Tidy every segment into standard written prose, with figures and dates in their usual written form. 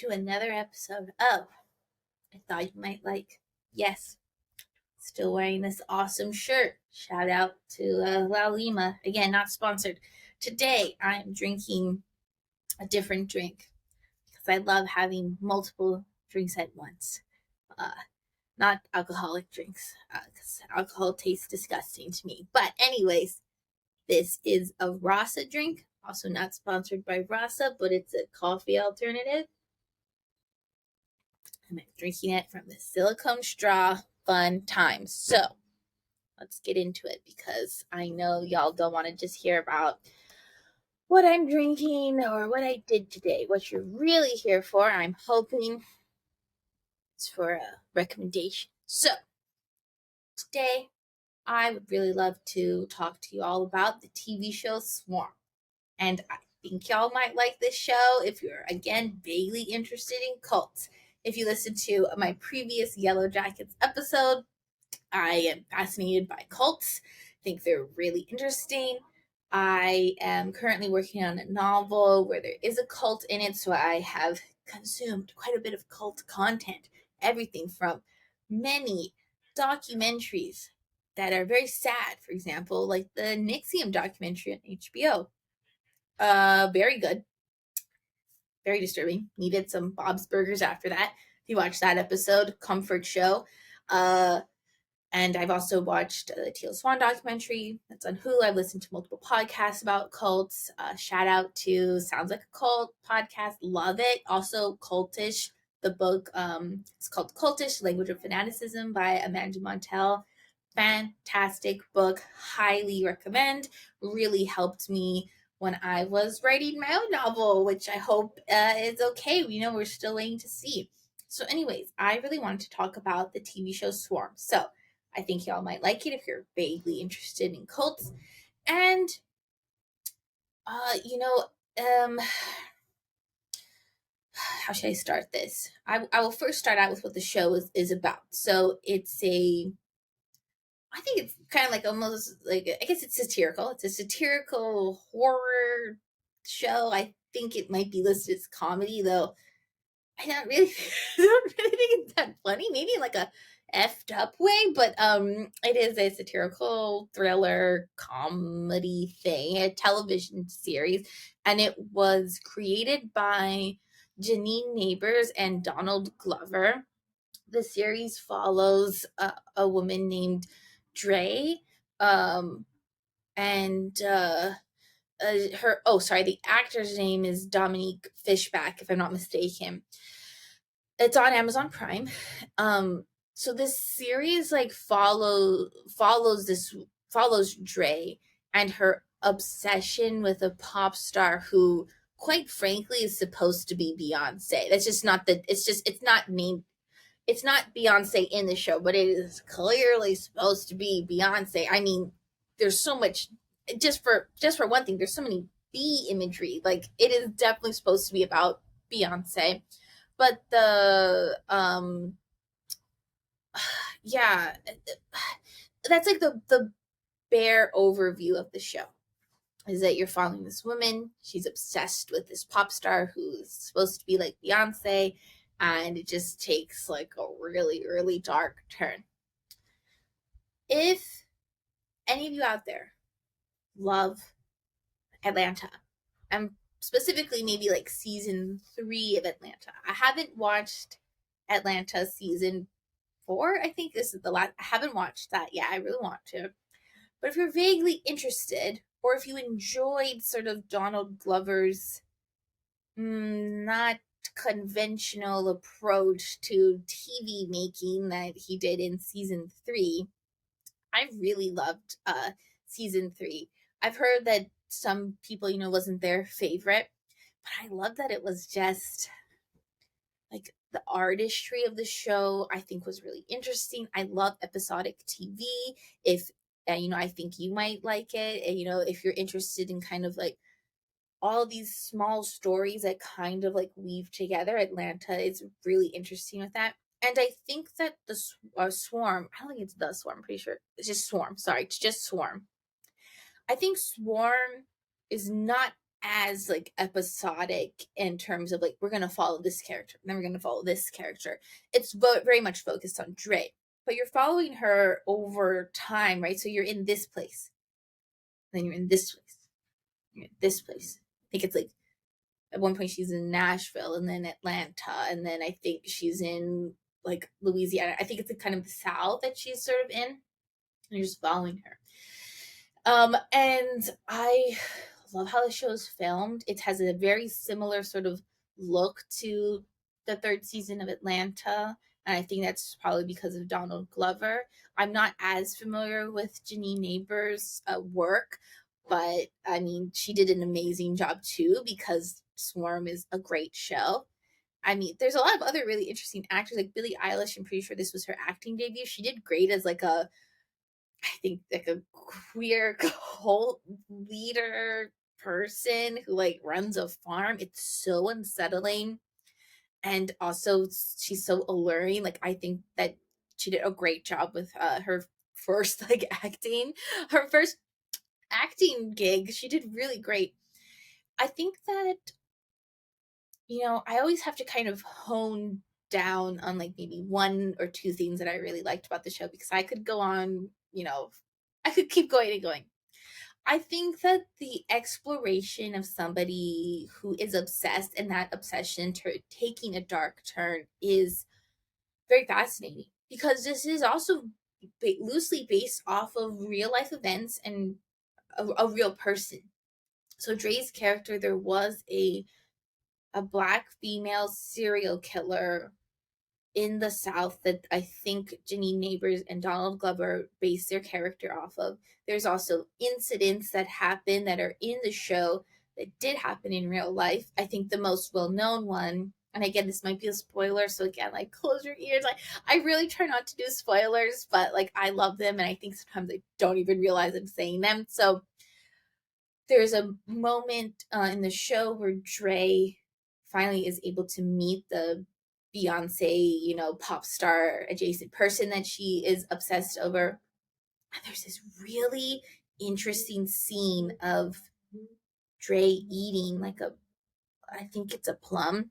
to another episode of I Thought You Might Like. Yes, still wearing this awesome shirt. Shout out to La Lima. Again, not sponsored. Today, I'm drinking a different drink because I love having multiple drinks at once. Uh, not alcoholic drinks because alcohol tastes disgusting to me. But, anyways, this is a Rasa drink. Also, not sponsored by Rasa, but it's a coffee alternative. And I'm drinking it from the silicone straw. Fun times. So let's get into it because I know y'all don't want to just hear about what I'm drinking or what I did today. What you're really here for, I'm hoping, is for a recommendation. So today, I would really love to talk to you all about the TV show Swarm. And I think y'all might like this show if you're, again, vaguely interested in cults. If you listen to my previous Yellow Jackets episode, I am fascinated by cults. I think they're really interesting. I am currently working on a novel where there is a cult in it, so I have consumed quite a bit of cult content. Everything from many documentaries that are very sad, for example, like the NXIVM documentary on HBO. Very good. Very disturbing. Needed some Bob's Burgers after that. If you watch that episode, comfort show. And I've also watched the Teal Swan documentary that's on Hulu. I've listened to multiple podcasts about cults. Shout out to Sounds Like a Cult podcast. Love it. Also, Cultish, the book. It's called Cultish, Language of Fanaticism by Amanda Montell. Fantastic book. Highly recommend. Really helped me when I was writing my own novel, which I hope is okay. We're still waiting to see. So anyways, I really wanted to talk about the TV show Swarm. So I think y'all might like it if you're vaguely interested in cults. And, uh, you know, um, how should I start this? I will first start out with what the show is about. So I think it's kind of like almost like, I guess it's satirical. It's a satirical horror show. I think it might be listed as comedy, though I don't really, don't really think it's that funny. Maybe like a effed up way, but it is a satirical thriller comedy thing, a television series, and it was created by Janine Neighbors and Donald Glover. The series follows a woman named Dre, um, and the actor's name is Dominique Fishback, if I'm not mistaken. It's on Amazon Prime. So this series like follows Dre and her obsession with a pop star who, quite frankly, is supposed to be Beyonce. That's just not the. It's not named. It's not Beyonce in the show, but it is clearly supposed to be Beyonce. I mean, there's so much. Just for one thing, there's so many B imagery. Like it is definitely supposed to be about Beyonce, but yeah, that's like the bare overview of the show, is that you're following this woman. She's obsessed with this pop star who's supposed to be like Beyonce, and it just takes like a really, really dark turn. If any of you out there love Atlanta, and specifically maybe like season 3 of Atlanta, I haven't watched Atlanta season 4. I think this is the last. I haven't watched that yet. I really want to. But if you're vaguely interested, or if you enjoyed sort of Donald Glover's not conventional approach to TV making that he did in season 3, I really loved season 3. I've heard that some people, wasn't their favorite, but I love that it was just like the artistry of the show. I think was really interesting. I love episodic TV. If I think you might like it. And, if you're interested in kind of like all these small stories that kind of like weave together, Atlanta is really interesting with that. And I think that the Swarm, I don't think it's the Swarm, I'm pretty sure it's just Swarm. Sorry, it's just Swarm. I think Swarm is not as like episodic in terms of like we're gonna follow this character, then we're gonna follow this character. It's very much focused on Dre, but you're following her over time, right? So you're in this place, then you're in this place, you're in this place. I think it's like at one point she's in Nashville and then Atlanta, and then I think she's in like Louisiana. I think it's like kind of the South that she's sort of in, and you're just following her. And I love how the show is filmed. It has a very similar sort of look to the third season of Atlanta. And I think that's probably because of Donald Glover. I'm not as familiar with Janine Neighbors' work, but I mean, she did an amazing job too because Swarm is a great show. I mean, there's a lot of other really interesting actors like Billie Eilish. I'm pretty sure this was her acting debut. She did great as like I think like a queer cult leader person who like runs a farm. It's so unsettling. And also she's so alluring. Like I think that she did a great job with her first like her first acting gig. She did really great. I think that, I always have to kind of hone down on like maybe one or two things that I really liked about the show because I could go on, I could keep going and going. I think that the exploration of somebody who is obsessed and that obsession taking a dark turn is very fascinating because this is also loosely based off of real life events and a real person. So Dre's character, there was a black female serial killer in the South that I think Janine Neighbors and Donald Glover based their character off of. There's also incidents that happen that are in the show that did happen in real life. I think the most well known one, and again, this might be a spoiler, so again, like close your ears. Like I really try not to do spoilers, but like I love them, and I think sometimes I don't even realize I'm saying them. So there's a moment in the show where Dre finally is able to meet the Beyonce, pop star adjacent person that she is obsessed over. And there's this really interesting scene of Dre eating like I think it's a plum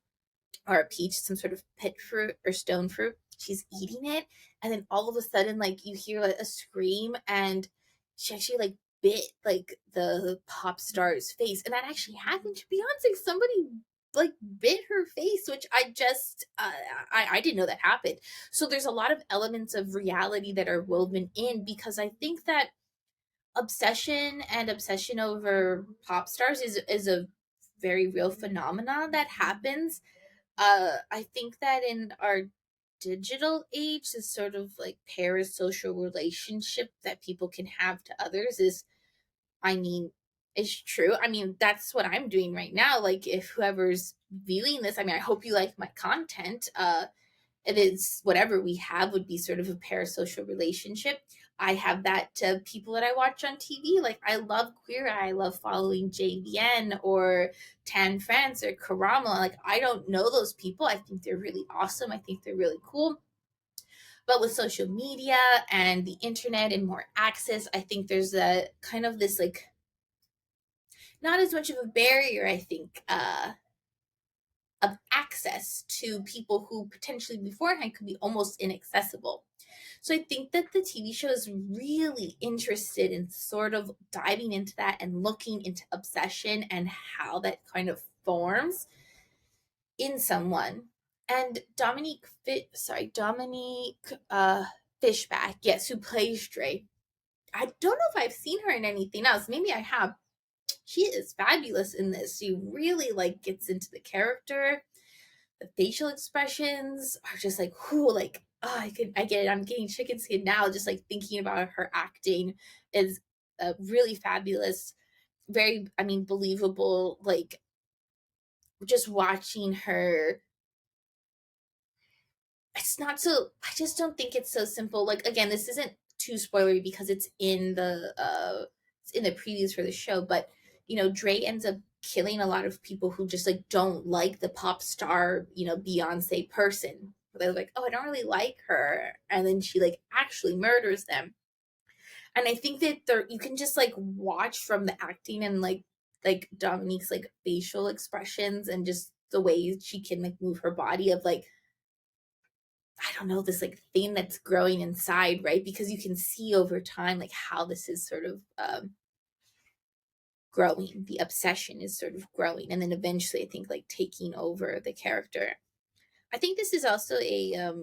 or a peach, some sort of pit fruit or stone fruit. She's eating it, and then all of a sudden, like you hear like a scream, and she actually like bit like the pop star's face, and that actually happened to Beyonce. Somebody like bit her face, which I just I didn't know that happened. So there's a lot of elements of reality that are woven in because I think that obsession over pop stars is a very real phenomenon that happens. I think that in our digital age, this sort of like parasocial relationship that people can have to others I mean, is true. I mean, that's what I'm doing right now. Like, if whoever's viewing this, I mean, I hope you like my content. It is whatever we have would be sort of a parasocial relationship. I have that to people that I watch on TV. Like I love Queer Eye. I love following JVN or Tan France or Karama. Like I don't know those people. I think they're really awesome. I think they're really cool. But with social media and the internet and more access, I think there's a kind of this like not as much of a barrier, I think, of access to people who potentially beforehand could be almost inaccessible. So I think that the TV show is really interested in sort of diving into that and looking into obsession and how that kind of forms in someone. And Dominique Fishback, yes, who plays Dre. I don't know if I've seen her in anything else. Maybe I have. She is fabulous in this. She really like gets into the character. The facial expressions are just like, whoo, like, oh, I get it. I'm getting chicken skin now. Just like thinking about her acting is really fabulous. Very, I mean, believable. Like, just watching her. I just don't think it's so simple. Like, again, this isn't too spoilery because it's in the previews for the show, but, Dre ends up killing a lot of people who just like don't like the pop star, Beyonce person. They're like, oh, I don't really like her, and then she like actually murders them. And I think that you can just like watch from the acting and like like Dominique's like facial expressions and just the way she can like move her body of like, I don't know, this like thing that's growing inside, right? Because you can see over time like how this is sort of growing. The obsession is sort of growing, and then eventually I think like taking over the character. I think this is also a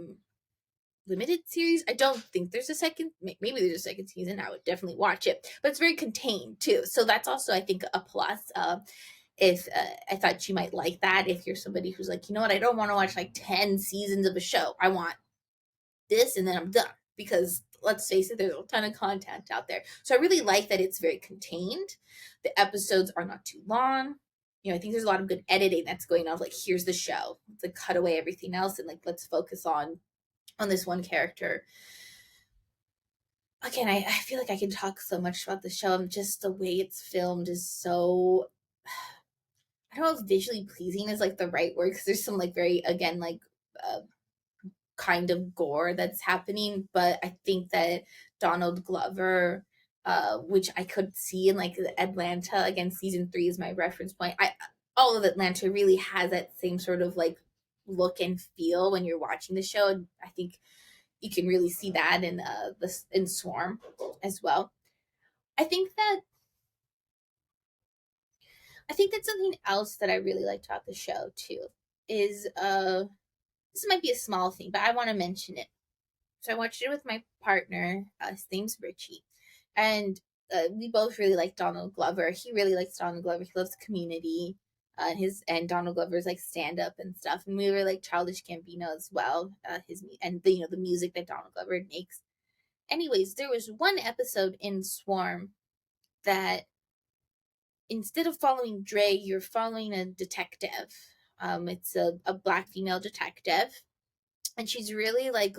limited series. I don't think there's a second, maybe there's a second season. I would definitely watch it, but it's very contained too. So that's also, I think, a plus. If I thought you might like that, if you're somebody who's like, you know what, I don't want to watch like 10 seasons of a show. I want this and then I'm done. Because let's face it, there's a ton of content out there. So I really like that it's very contained. The episodes are not too long. I think there's a lot of good editing that's going on. Like, here's the show. It's like cut away everything else and like let's focus on this one character. Again, I feel like I can talk so much about the show. Just the way it's filmed is so, I don't know if visually pleasing is like the right word, because there's some like very, again, like kind of gore that's happening. But I think that Donald Glover, which I could see in like Atlanta, again, season 3 is my reference point. All of Atlanta really has that same sort of like look and feel when you're watching the show. And I think you can really see that in Swarm as well. I think that something else that I really liked about the show too is this might be a small thing, but I want to mention it. So I watched it with my partner. His name's Richie, and we both really like Donald Glover. He really likes Donald Glover. He loves Community. And Donald Glover's like stand up and stuff, and we were like Childish Gambino as well. The music that Donald Glover makes. Anyways, there was one episode in Swarm that instead of following Dre, you're following a detective. It's a black female detective, and she's really like,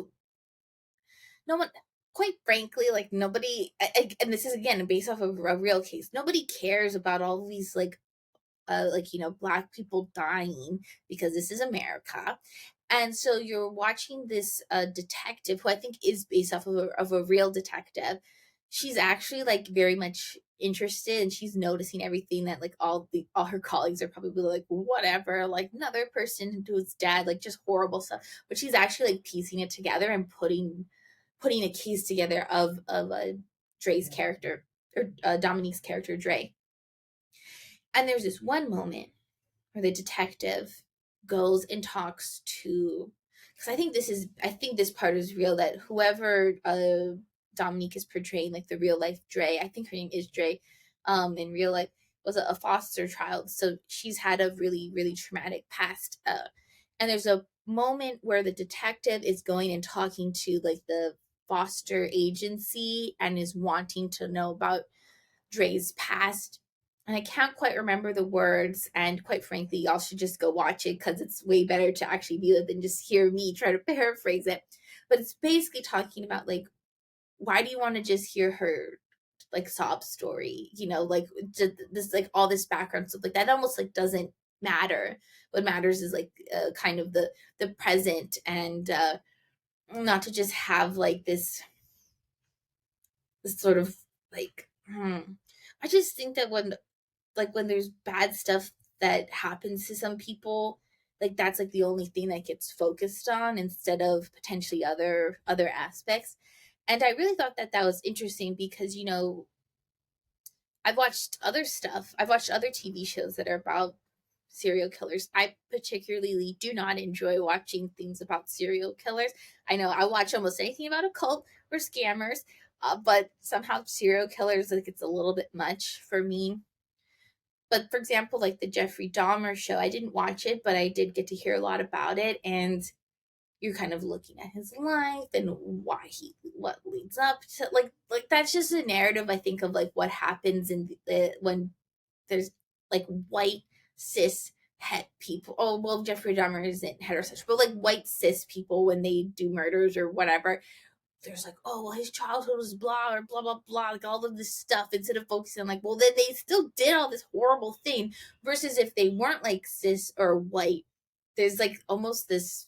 no one, quite frankly, like nobody, and this is again based off of a real case. Nobody cares about all these black people dying, because this is America. And so you're watching this detective who I think is based off of a real detective. She's actually like very much interested, and she's noticing everything that like all her colleagues are probably like whatever, like another person who's dead, like just horrible stuff. But she's actually like piecing it together and putting a case together of Dre's character, or Dominique's character, Dre. And there's this one moment where the detective goes and talks to, because I think this part is real, that whoever Dominique is portraying, like the real life Dre, I think her name is Dre, in real life, was a foster child. So she's had a really, really traumatic past. And there's a moment where the detective is going and talking to like the foster agency and is wanting to know about Dre's past. And I can't quite remember the words. And quite frankly, y'all should just go watch it, because it's way better to actually view it than just hear me try to paraphrase it. But it's basically talking about like, why do you want to just hear her like sob story? Like this, like all this background stuff like that almost like doesn't matter. What matters is like kind of the present, and not to just have like this sort of like I just think that when there's bad stuff that happens to some people, like that's like the only thing that gets focused on instead of potentially other aspects. And I really thought that was interesting, because I've watched other stuff. I've watched other TV shows that are about serial killers. I particularly do not enjoy watching things about serial killers. I know I watch almost anything about a cult or scammers, but somehow serial killers, like, it's a little bit much for me. But for example, like the Jeffrey Dahmer show, I didn't watch it, but I did get to hear a lot about it. And you're kind of looking at his life and what leads up to like that's just a narrative, I think, of like what happens when there's like white cis het people. Oh well, Jeffrey Dahmer isn't heterosexual, but like white cis people, when they do murders or whatever, there's like, oh well, his childhood was blah or blah blah blah, like all of this stuff, instead of focusing on like, well, then they still did all this horrible thing. Versus if they weren't like cis or white, there's like almost this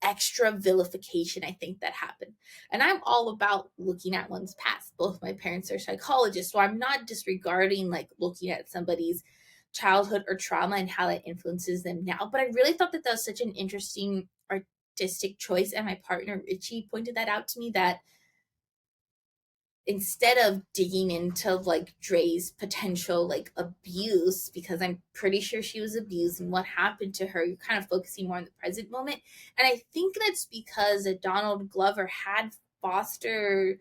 extra vilification, I think, that happened. And I'm all about looking at one's past. Both my parents are psychologists, so I'm not disregarding like looking at somebody's childhood or trauma and how that influences them now. But I really thought that was such an interesting artistic choice. And my partner Richie pointed that out to me, that instead of digging into like Dre's potential like abuse, because I'm pretty sure she was abused and what happened to her, you're kind of focusing more on the present moment. And I think that's because Donald Glover had foster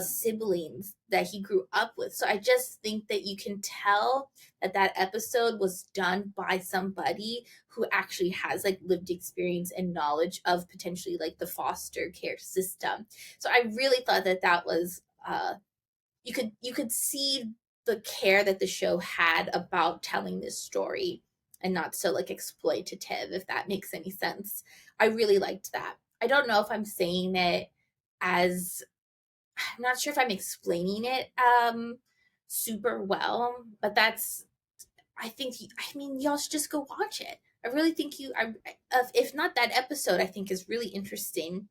siblings that he grew up with. So I just think that you can tell that that episode was done by somebody who actually has like lived experience and knowledge of potentially like the foster care system. So I really thought that that was you could see the care that the show had about telling this story and not so like exploitative, if that makes any sense. I really liked that. I don't know if I'm saying it as, I'm not sure if I'm explaining it super well, but that's, I think, I mean, y'all should just go watch it. I really think if not that episode, I think is really interesting.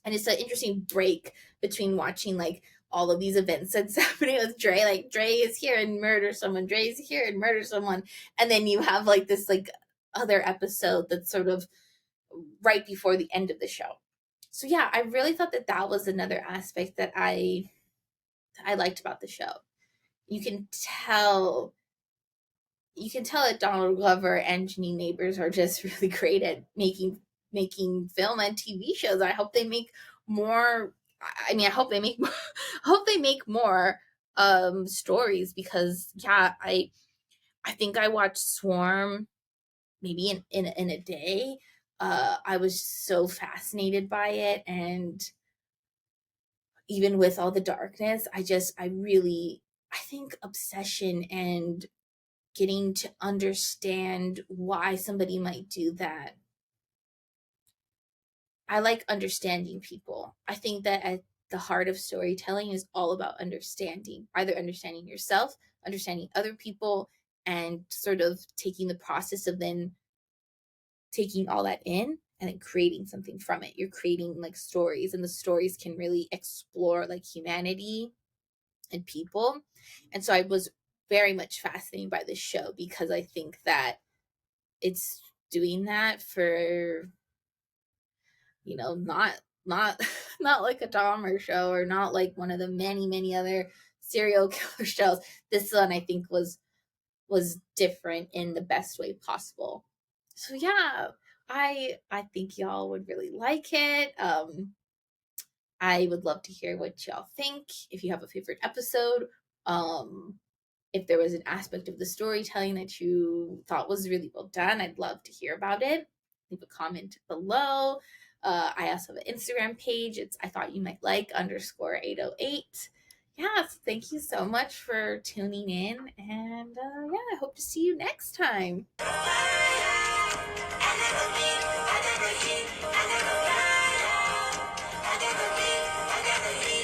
And it's an interesting break between watching like all of these events that's happening with Dre. Like Dre is here and murders someone, Dre is here and murders someone, and then you have like this like other episode that's sort of right before the end of the show. So yeah, I really thought that that was another aspect that I liked about the show. You can tell that Donald Glover and Janine Neighbors are just really great at making film and TV shows. I hope they make more. I mean, I hope they make more, I hope they make more stories, because yeah, I think I watched Swarm maybe in a day. I was so fascinated by it, and even with all the darkness, I think obsession and getting to understand why somebody might do that. I like understanding people. I think that at the heart of storytelling is all about understanding, either understanding yourself, understanding other people, and sort of taking the process of then taking all that in and then creating something from it. You're creating like stories, and the stories can really explore like humanity and people. And so I was very much fascinated by this show, because I think that it's doing that for, not not like a Dahmer show, or not like one of the many other serial killer shows. This one I think was different in the best way possible. So yeah, I think y'all would really like it. I would love to hear what y'all think. If you have a favorite episode, if there was an aspect of the storytelling that you thought was really well done, I'd love to hear about it. Leave a comment below. I also have an Instagram page. It's I thought you might like _808. Yeah, so thank you so much for tuning in. And yeah, I hope to see you next time.